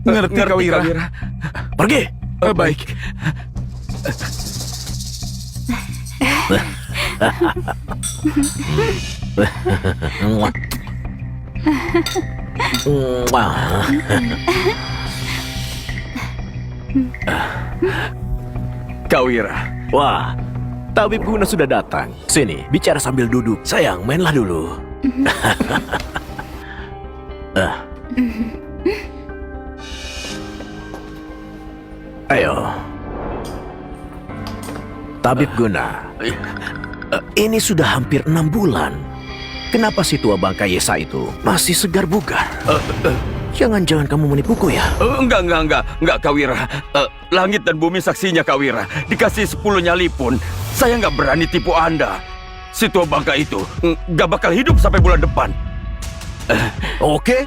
Ngerti, Kak Wira. Pergi. Baik. Kak Wira. Wah, tabib Guna sudah datang. Sini, bicara sambil duduk. Sayang, mainlah dulu. Ayo. Tabib Guna. Ini sudah hampir 6 bulan. Kenapa si tua bangka Yesa itu masih segar bugar? Jangan-jangan kamu menipuku ya? Enggak, Kak Wira. Langit dan bumi saksinya, Kak Wira. Dikasih 10 nyali pun, saya nggak berani tipu Anda. Si tua bangka itu nggak bakal hidup sampai bulan depan. Oke.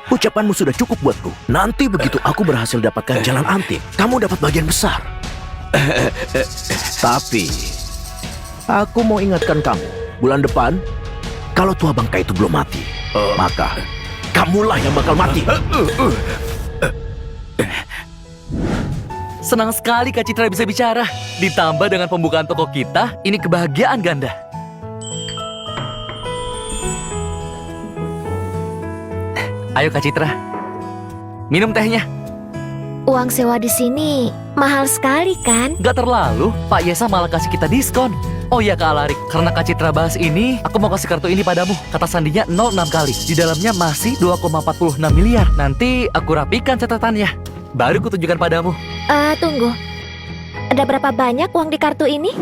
Ucapanmu sudah cukup buatku. Nanti begitu aku berhasil dapatkan jalan antik, kamu dapat bagian besar. Tapi, aku mau ingatkan kamu, bulan depan, kalau tua bangka itu belum mati, maka kamulah yang bakal mati. Senang sekali Kak Citra bisa bicara. Ditambah dengan pembukaan toko kita, ini kebahagiaan ganda. Ayo Kak Citra, minum tehnya. Uang sewa di sini mahal sekali kan? Gak terlalu, Pak Yesa malah kasih kita diskon. Oh iya Kak Alarik, karena Kak Citra bahas ini, aku mau kasih kartu ini padamu. Kata sandinya 06 kali. Di dalamnya masih 2,46 miliar. Nanti aku rapikan catatannya. Baru kutunjukkan padamu. Tunggu. Ada berapa banyak uang di kartu ini?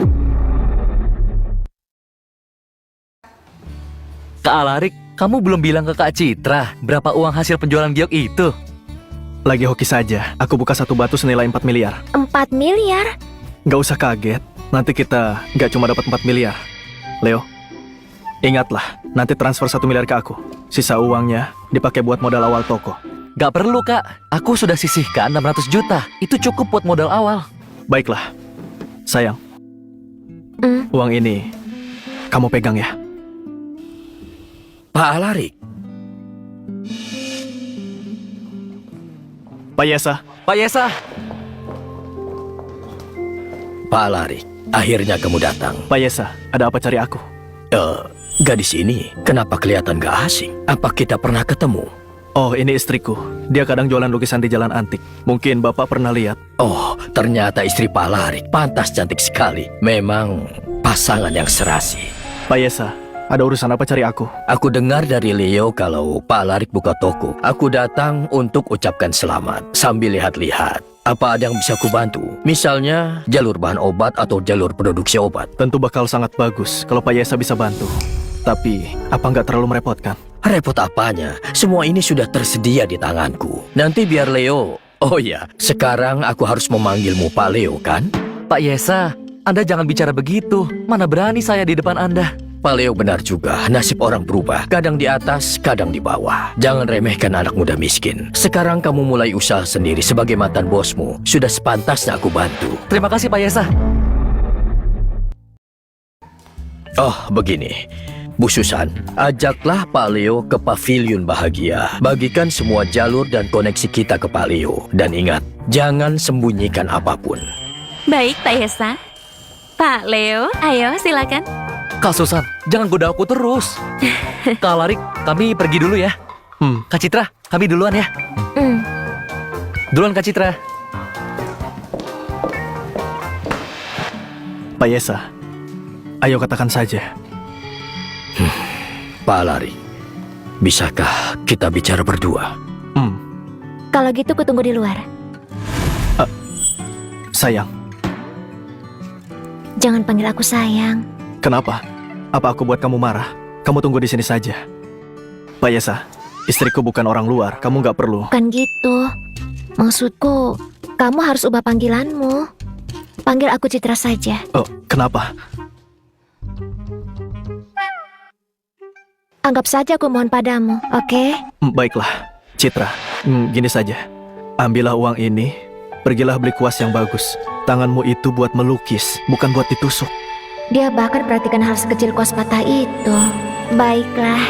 Kak Alarik, kamu belum bilang ke Kak Citra berapa uang hasil penjualan giok itu? Lagi hoki saja. Aku buka satu batu senilai 4 miliar. 4 miliar? Nggak usah kaget. Nanti kita nggak cuma dapat 4 miliar. Leo, ingatlah, nanti transfer 1 miliar ke aku. Sisa uangnya dipakai buat modal awal toko. Gak perlu Kak, aku sudah sisihkan 600 juta. Itu cukup buat modal awal. Baiklah, sayang. Uang ini kamu pegang ya. Pak Alarik. Pak Yesa. Pak Yesa. Pak Alarik, akhirnya kamu datang. Pak Yesa, ada apa cari aku? Gadis ini, kenapa kelihatan gak asing? Apa kita pernah ketemu? Oh, ini istriku. Dia kadang jualan lukisan di jalan antik. Mungkin Bapak pernah lihat. Oh, ternyata istri Pak Alarik. Pantas cantik sekali. Memang pasangan yang serasi. Pak Yesa, ada urusan apa cari aku? Aku dengar dari Leo kalau Pak Alarik buka toko. Aku datang untuk ucapkan selamat sambil lihat-lihat. Apa ada yang bisa kubantu? Misalnya jalur bahan obat atau jalur produksi obat. Tentu bakal sangat bagus kalau Pak Yesa bisa bantu. Tapi, apa nggak terlalu merepotkan? Repot apanya? Semua ini sudah tersedia di tanganku. Nanti biar Leo... Oh ya, sekarang aku harus memanggilmu Pak Leo, kan? Pak Yesa, Anda jangan bicara begitu. Mana berani saya di depan Anda. Pak Leo benar juga, nasib orang berubah. Kadang di atas, kadang di bawah. Jangan remehkan anak muda miskin. Sekarang kamu mulai usaha sendiri sebagai mantan bosmu. Sudah sepantasnya aku bantu. Terima kasih Pak Yesa. Oh, begini. Bu Susan, ajaklah Pak Leo ke pavilion bahagia. Bagikan semua jalur dan koneksi kita ke Pak Leo. Dan ingat, jangan sembunyikan apapun. Baik, Pak Yesa. Pak Leo, ayo silakan. Kak Susan, jangan goda aku terus. Kak Alarik, kami pergi dulu ya. Kak Citra, kami duluan ya. Duluan Kak Citra. Pak Yesa, ayo katakan saja. Pak Alarik, bisakah kita bicara berdua? Kalau gitu kutunggu di luar. Sayang. Jangan panggil aku sayang. Kenapa? Apa aku buat kamu marah? Kamu tunggu di sini saja. Pak Yesa, istriku bukan orang luar. Kamu nggak perlu. Bukan gitu. Maksudku, kamu harus ubah panggilanmu. Panggil aku Citra saja. Oh, kenapa? Anggap saja aku mohon padamu, oke? Baiklah, Citra. Gini saja. Ambillah uang ini, pergilah beli kuas yang bagus. Tanganmu itu buat melukis, bukan buat ditusuk. Dia bahkan perhatikan hal sekecil kuas patah itu. Baiklah.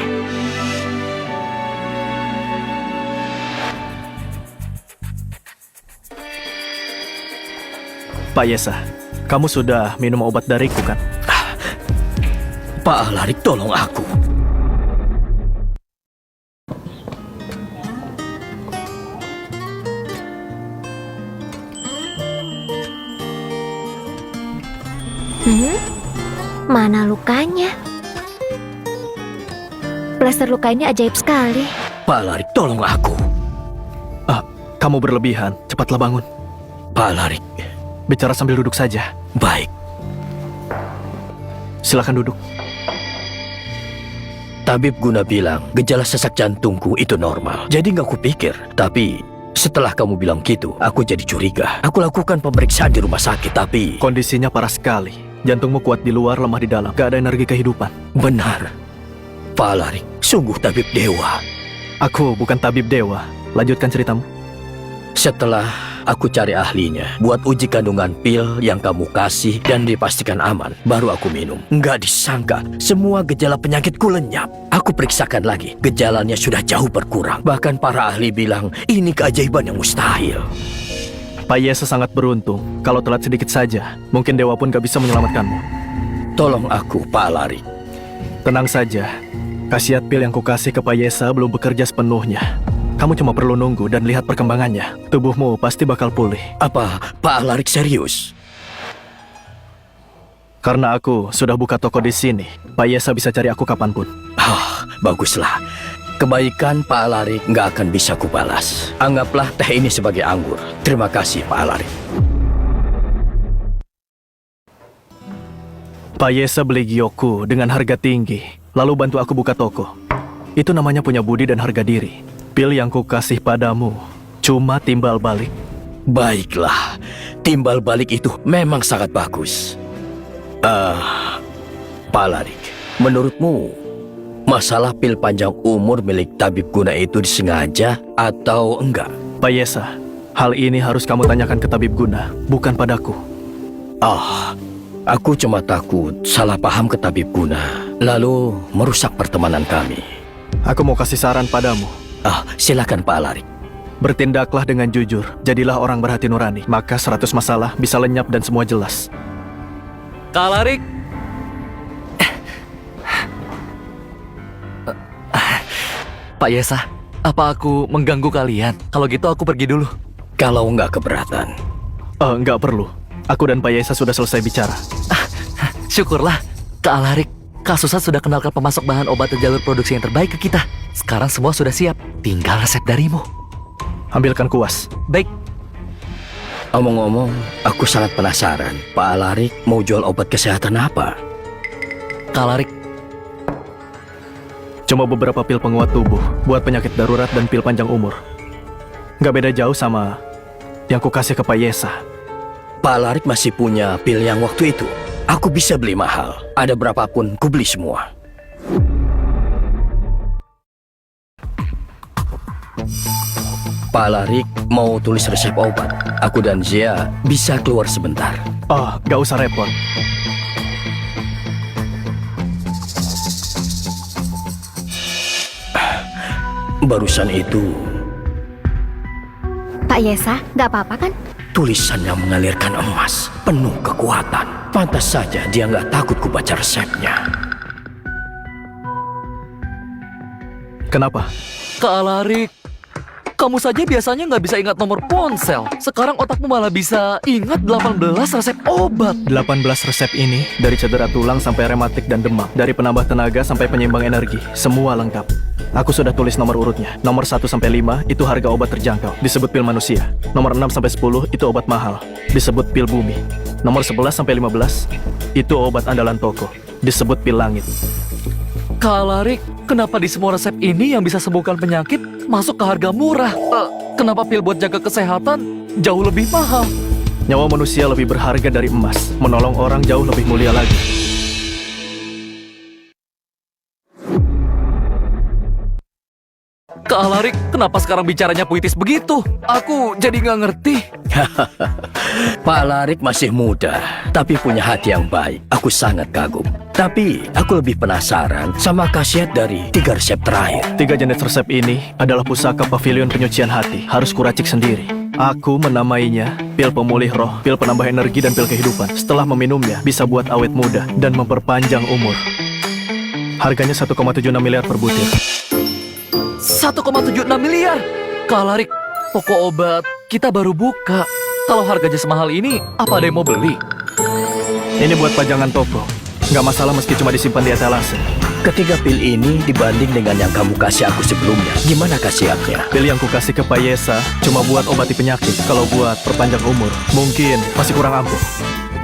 Pak Yesa, kamu sudah minum obat dariku kan? Pak Alarik, tolong aku. Mana lukanya? Plester luka ini ajaib sekali. Pak Alarik, tolong aku. Kamu berlebihan, cepatlah bangun. Pak Alarik, Bicara sambil duduk saja. baik. Silakan duduk. Tabib Guna bilang gejala sesak jantungku itu normal. Jadi nggak kupikir. Tapi setelah kamu bilang gitu, aku jadi curiga. Aku lakukan pemeriksaan di rumah sakit, tapi Kondisinya parah sekali. Jantungmu kuat di luar, lemah di dalam. Gak ada energi kehidupan. benar. Pak Alarik, sungguh tabib dewa. Aku bukan tabib dewa. Lanjutkan ceritamu. Setelah aku cari ahlinya, buat uji kandungan pil yang kamu kasih dan dipastikan aman, baru aku minum. Nggak disangka, semua gejala penyakitku lenyap. Aku periksakan lagi, gejalanya sudah jauh berkurang. Bahkan para ahli bilang, ini keajaiban yang mustahil. Pak Yesa sangat beruntung. Kalau telat sedikit saja, mungkin dewa pun gak bisa menyelamatkanmu. Tolong aku, Pak Alarik. Tenang saja. Khasiat pil yang kukasih ke Pak Yesa belum bekerja sepenuhnya. Kamu cuma perlu nunggu dan lihat perkembangannya. Tubuhmu pasti bakal pulih. Apa Pak Alarik serius? Karena aku sudah buka toko di sini, Pak Yesa bisa cari aku kapanpun. Baguslah. Kebaikan Pak Alarik nggak akan bisa kubalas. Anggaplah teh ini sebagai anggur. Terima kasih, Pak Alarik. Pak Yesa beli Gyoku dengan harga tinggi, lalu bantu aku buka toko. Itu namanya punya budi dan harga diri. Pil yang kukasih padamu cuma timbal balik. Baiklah, timbal balik itu memang sangat bagus. Pak Alarik, menurutmu masalah pil panjang umur milik tabib Guna itu disengaja atau enggak? Pak Yesa, hal ini harus kamu tanyakan ke tabib Guna, bukan padaku. Aku cuma takut salah paham ke tabib Guna, lalu merusak pertemanan kami. Aku mau kasih saran padamu. Silakan Pak Alarik. Bertindaklah dengan jujur, jadilah orang berhati nurani, maka 100 masalah bisa lenyap dan semua jelas. Kak Alarik. Pak Yesa, apa aku mengganggu kalian? Kalau gitu aku pergi dulu. Kalau nggak keberatan. Nggak perlu. Aku dan Pak Yesa sudah selesai bicara. Syukurlah, Kak Alarik. Kak Susan sudah kenalkan pemasok bahan obat dan jalur produksi yang terbaik ke kita. Sekarang semua sudah siap. Tinggal resep darimu. Ambilkan kuas. Baik. Omong-omong, aku sangat penasaran. Pak Alarik mau jual obat kesehatan apa? Kak Alarik, Cuma beberapa pil penguat tubuh, buat penyakit darurat dan pil panjang umur. Nggak beda jauh sama yang kukasih ke Pak Yesa. Pak Alarik masih punya pil yang waktu itu. Aku bisa beli mahal. Ada berapapun, ku beli semua. Pak Alarik mau tulis resep obat. Aku dan Zia bisa keluar sebentar. Nggak usah repot. Barusan itu Pak Yesa, nggak apa-apa kan? tulisan yang mengalirkan emas, penuh kekuatan. Pantas saja dia nggak takut ku baca resepnya. Kenapa? Kak Alarik, kamu saja biasanya nggak bisa ingat nomor ponsel. Sekarang otakmu malah bisa ingat 18 resep obat. 18 resep ini, dari cedera tulang sampai rematik dan demam, dari penambah tenaga sampai penyeimbang energi, semua lengkap. Aku sudah tulis nomor urutnya. Nomor 1 sampai 5 itu harga obat terjangkau, disebut pil manusia. Nomor 6 sampai 10 itu obat mahal, disebut pil bumi. Nomor 11 sampai 15 itu obat andalan toko, disebut pil langit. Kak Alarik, kenapa di semua resep ini yang bisa sembuhkan penyakit masuk ke harga murah? Kenapa pil buat jaga kesehatan jauh lebih mahal? Nyawa manusia lebih berharga dari emas. Menolong orang jauh lebih mulia lagi. Kak Alarik, kenapa sekarang bicaranya puitis begitu? Aku jadi nggak ngerti. Pak Alarik masih muda, tapi punya hati yang baik. Aku sangat kagum. Tapi aku lebih penasaran sama khasiat dari 3 resep terakhir. 3 jenis resep ini adalah pusaka pavilion penyucian hati. Harus kuracik sendiri. Aku menamainya Pil pemulih roh, pil penambah energi, dan pil kehidupan. Setelah meminumnya, bisa buat awet muda dan memperpanjang umur. Harganya 1,76 miliar per butir. 1,76 miliar. Kak Alarik, toko obat kita baru buka. Kalau harganya semahal ini, apa ada yang mau beli? Ini buat pajangan toko. Nggak masalah meski cuma disimpan di etalase. Ketiga pil ini dibanding dengan yang kamu kasih aku sebelumnya, gimana khasiatnya? Pil yang kukasih ke Payesa cuma buat obati penyakit. Kalau buat perpanjang umur, mungkin masih kurang ampuh.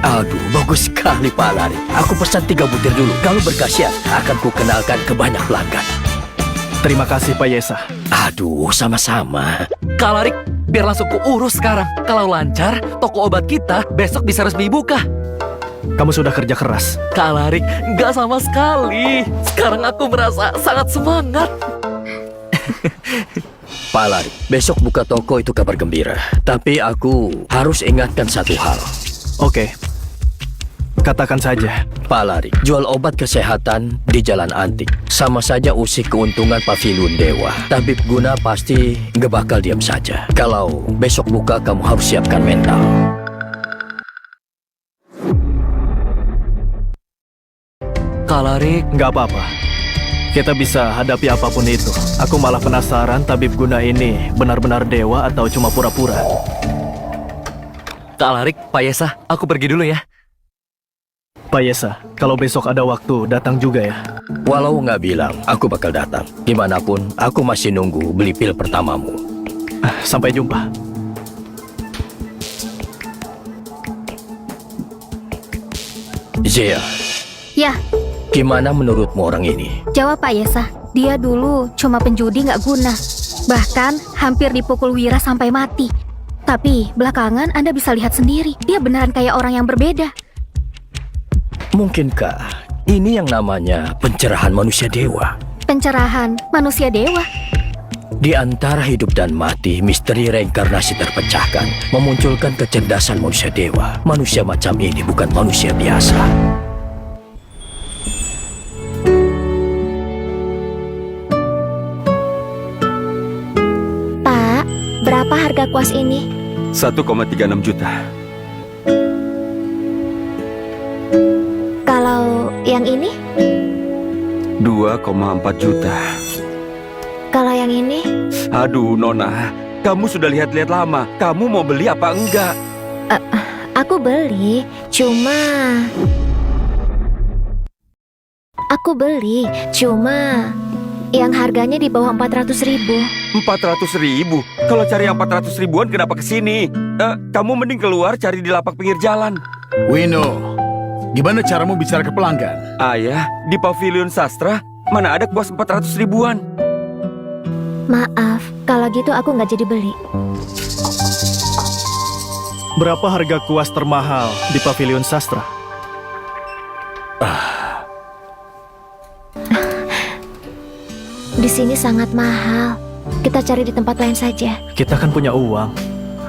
Aduh, bagus sekali Pak Alarik. Aku pesan 3 butir dulu. Kalau berkhasiat, akan kukenalkan ke banyak pelanggan. Terima kasih Payesa. Aduh, sama-sama. Kak Alarik, biar langsung kuurus sekarang. Kalau lancar, toko obat kita besok bisa resmi buka. Kamu sudah kerja keras. Kak Alarik, nggak sama sekali. Sekarang aku merasa sangat semangat. Pak Alarik, besok buka toko itu kabar gembira. Tapi aku harus ingatkan satu hal. Oke. Katakan saja. Pak Alarik, jual obat kesehatan di Jalan Antik. Sama saja usik keuntungan Paviliun Dewa. Tabib Guna pasti nggak bakal diam saja. Kalau besok buka, kamu harus siapkan mental. Kak Alarik, Nggak apa-apa. Kita bisa hadapi apapun itu. Aku malah penasaran Tabib Guna ini benar-benar dewa atau cuma pura-pura. Kak Alarik, Pak Yesa, aku pergi dulu ya. Payesa, kalau besok ada waktu, datang juga ya. Walau nggak bilang, aku bakal datang. Gimanapun, aku masih nunggu beli pil pertamamu. Sampai jumpa. Zia, Ya, gimana menurutmu orang ini? jawab Pak Yesa. Dia dulu cuma penjudi nggak guna. Bahkan hampir dipukul Wira sampai mati. Tapi belakangan Anda bisa lihat sendiri. Dia beneran kayak orang yang berbeda. Mungkinkah ini yang namanya pencerahan manusia dewa? Pencerahan manusia dewa. Di antara hidup dan mati, misteri reinkarnasi terpecahkan, memunculkan kecerdasan manusia dewa. Manusia macam ini bukan manusia biasa. Pak, berapa harga kuas ini? 1,36 juta. Kalau yang ini? 2,4 juta. Kalau yang ini? Aduh, Nona. Kamu sudah lihat-lihat lama. Kamu mau beli apa enggak? Aku beli, cuma... Aku beli, cuma... Yang harganya di bawah 400.000. 400.000? Kalau cari yang 400 ribuan kenapa kesini? Kamu mending keluar cari di lapak pinggir jalan. Wino, gimana caramu bicara ke pelanggan? Ayah, di Paviliun Sastra mana ada kuas 400 ribuan? Maaf, kalau gitu aku nggak jadi beli. Berapa harga kuas termahal di Paviliun Sastra? Di sini sangat mahal. Kita cari di tempat lain saja. Kita kan punya uang.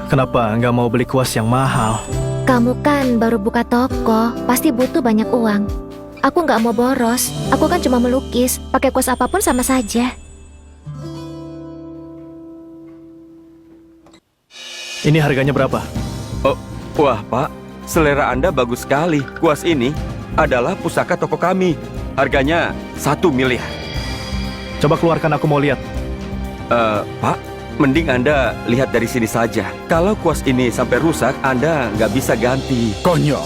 Kenapa nggak mau beli kuas yang mahal? Kamu kan baru buka toko, pasti butuh banyak uang. Aku nggak mau boros. Aku kan cuma melukis. Pakai kuas apapun sama saja. Ini harganya berapa? Oh, wah Pak, selera Anda bagus sekali. Kuas ini adalah pusaka toko kami. Harganya 1 miliar. Coba keluarkan, aku mau lihat. Pak, mending Anda lihat dari sini saja. Kalau kuas ini sampai rusak, Anda nggak bisa ganti. Konyol.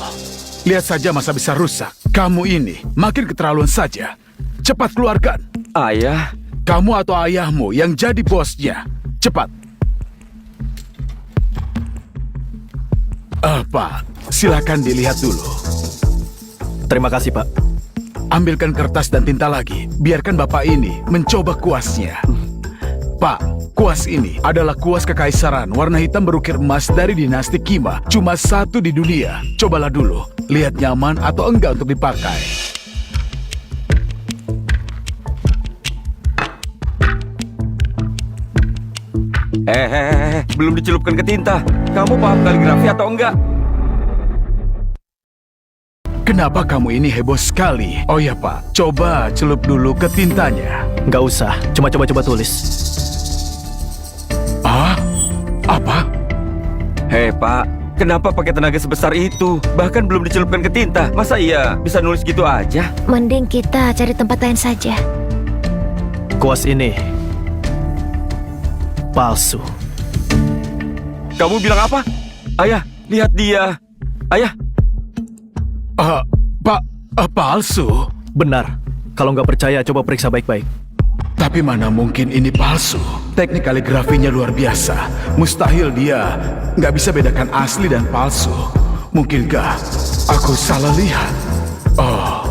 Lihat saja masa bisa rusak. Kamu ini makin keterlaluan saja. Cepat keluarkan. Ayah, Kamu atau ayahmu yang jadi bosnya. Cepat. Pak, silakan dilihat dulu. Terima kasih, Pak. Ambilkan kertas dan tinta lagi. Biarkan bapak ini mencoba kuasnya. Pak, kuas ini adalah kuas kekaisaran warna hitam berukir emas dari dinasti Kima. Cuma satu di dunia. Cobalah dulu. Lihat nyaman atau enggak untuk dipakai. belum dicelupkan ke tinta. Kamu paham kaligrafi atau enggak? Kenapa kamu ini heboh sekali? Oh ya Pak, coba celup dulu ke tintanya. Nggak usah, cuma coba-coba tulis. Ah? Apa? Hei Pak, kenapa pakai tenaga sebesar itu? Bahkan belum dicelupkan ke tinta. Masa iya bisa nulis gitu aja? Mending kita cari tempat lain saja. Kuas ini palsu. Kamu bilang apa? Ayah, lihat dia. Ayah, Pak, palsu? Benar. Kalau nggak percaya, coba periksa baik-baik. Tapi mana mungkin ini palsu? Teknik kaligrafinya luar biasa. Mustahil dia nggak bisa bedakan asli dan palsu. Mungkinkah aku salah lihat? Oh,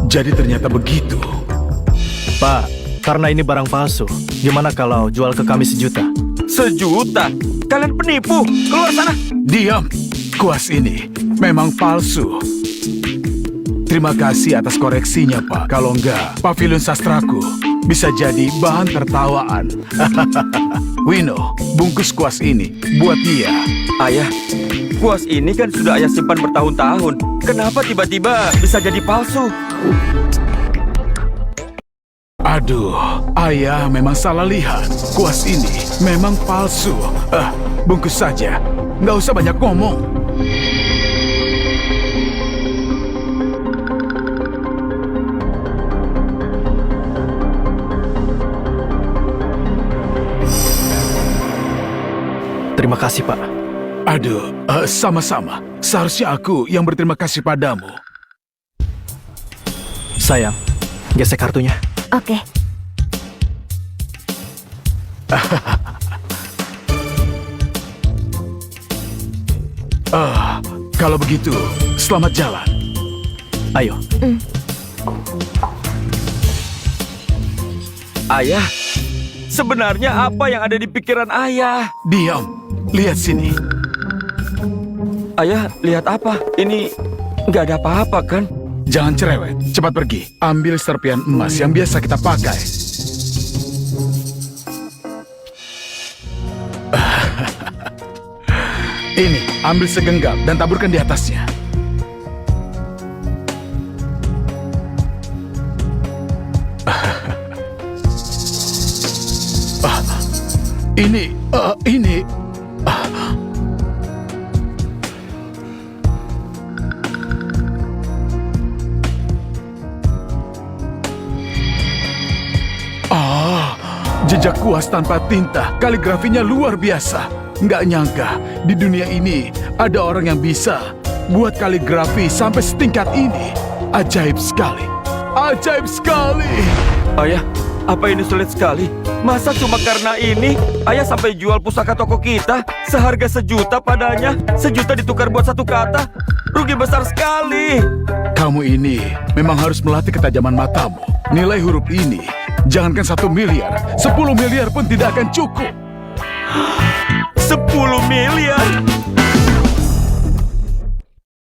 jadi ternyata begitu. Pak, karena ini barang palsu, gimana kalau jual ke kami 1 juta? 1 juta? Kalian penipu. Keluar sana. Diam. Kuas ini memang palsu. Terima kasih atas koreksinya, Pak. Kalau enggak, pavilion sastraku bisa jadi bahan tertawaan. Wino, bungkus kuas ini buat dia. Ayah, kuas ini kan sudah ayah simpan bertahun-tahun. Kenapa tiba-tiba bisa jadi palsu? Aduh, ayah memang salah lihat. Kuas ini memang palsu. Bungkus saja. Nggak usah banyak ngomong. Terima kasih, Pak. Aduh, sama-sama. Seharusnya aku yang berterima kasih padamu. Sayang, gesek kartunya. Oke. Kalau begitu, selamat jalan. Ayo. Ayah, sebenarnya apa yang ada di pikiran ayah? Diam. Lihat sini. Ayah, lihat apa? Ini nggak ada apa-apa kan? Jangan cerewet. Cepat pergi. Ambil serpian emas yang biasa kita pakai. Ini, ambil segenggam dan taburkan di atasnya. Ini. Jejak kuas tanpa tinta, kaligrafinya luar biasa. Nggak nyangka, di dunia ini ada orang yang bisa buat kaligrafi sampai setingkat ini. Ajaib sekali. Ajaib sekali. Ayah, apa ini sulit sekali? Masa cuma karena ini ayah sampai jual pusaka toko kita seharga 1 juta padanya? 1 juta ditukar buat 1 kata? Rugi besar sekali. Kamu ini memang harus melatih ketajaman matamu. Nilai huruf ini, jangankan 1 miliar, 10 miliar pun tidak akan cukup. 10 miliar?